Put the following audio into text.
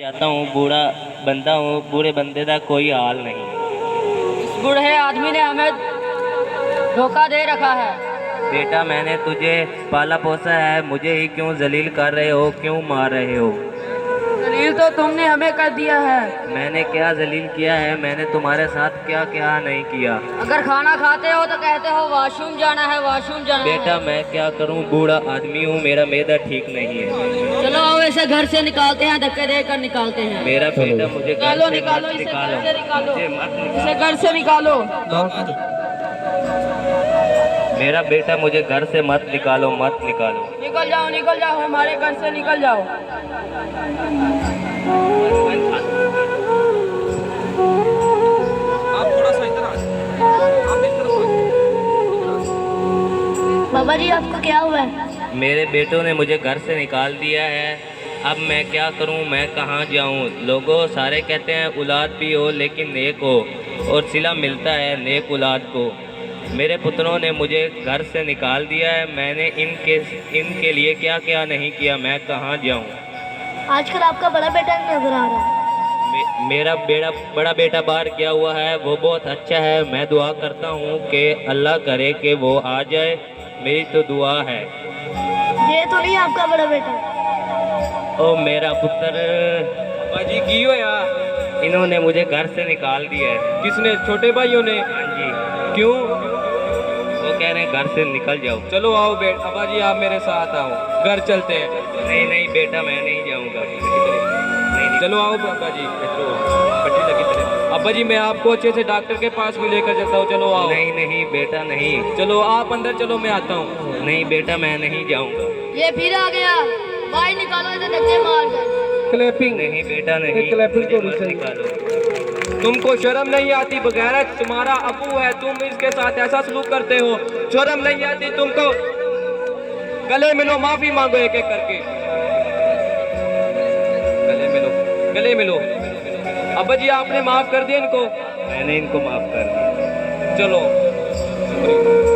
जाता हूँ, बूढ़ा बंदा हूँ, बूढ़े बंदे का कोई हाल नहीं। इस बूढ़े आदमी ने हमें धोखा दे रखा है। बेटा मैंने तुझे पाला पोसा है, मुझे ही क्यों जलील कर रहे हो, क्यों मार रहे हो? दलील तो तुमने हमें कर दिया है। मैंने क्या जलील किया है? मैंने तुम्हारे साथ क्या क्या नहीं किया? अगर खाना खाते हो तो कहते हो वॉशरूम जाना है, वॉशरूम जाना बेटा है। मैं क्या करूँ, बूढ़ा आदमी हूँ, मेरा मैदा ठीक नहीं है। चलो आओ इसे घर से निकालते हैं, धक्के देकर निकालते हैं। मेरा बेटा मुझे घर निकालो से निकालो मत इसे निकालो, घर से निकालो, मुझे मत निकालो। इसे घर से निकालो। मेरा बेटा मुझे घर से मत निकालो, मत निकालो। निकल जाओ हमारे घर से निकल जाओ। आप थोड़ा सा इधर आ जाओ। आप इस तरफ आ जाओ। बाबा जी आपको क्या हुआ है? मेरे बेटों ने मुझे घर से निकाल दिया है। अब मैं क्या करूं, मैं कहां जाऊं? लोगों सारे कहते हैं औलाद भी हो लेकिन नेक हो, और सिला मिलता है नेक औलाद को। मेरे पुत्रों ने मुझे घर से निकाल दिया है। मैंने इनके लिए क्या क्या नहीं किया, मैं कहां जाऊं? आजकल आपका बड़ा बेटा नजर आ रहा है। मेरा बड़ा बेटा बाहर गया हुआ है, वो बहुत अच्छा है। मैं दुआ करता हूँ कि अल्लाह करे कि वो आ जाए, मेरी तो दुआ है। ये तो नहीं आपका बड़ा बेटा। ओ मेरा पुत्र, बाजी की हो यार? इन्होंने मुझे घर से निकाल दिया है। किसने? छोटे भाइयों ने? हाँ जी, क्यों? वो कह रहे हैं घर से निकल जाओ। चलो आओ अब्बा जी, आप मेरे साथ आओ, घर चलते हैं। नहीं नहीं बेटा मैं नहीं जाऊंगा। नहीं चलो आओ अब्बा जी, पट्टी लगी तरह। अब्बा जी मैं आपको अच्छे से डॉक्टर के पास भी लेकर चलता हूँ, चलो आओ। नहीं नहीं बेटा नहीं। चलो आप अंदर चलो, मैं आता हूँ। नहीं बेटा मैं नहीं जाऊंगा। ये फिर आ गया, बाहर निकालो इसे धक्के मार कर। क्लैपिंग। नहीं बेटा नहीं, एक क्लैपिंग मुझे तो मत नहीं निकालो। तुमको शर्म नहीं आती? बगैरत तुम्हारा अबू है, तुम इसके साथ ऐसा सलूक करते हो, शर्म नहीं आती तुमको? गले मिलो, माफी मांगो एक एक करके। गले मिलो, गले मिलो। अब्बा जी आपने माफ कर दिया इनको? मैंने इनको माफ कर दिया। चलो शुक्रिया।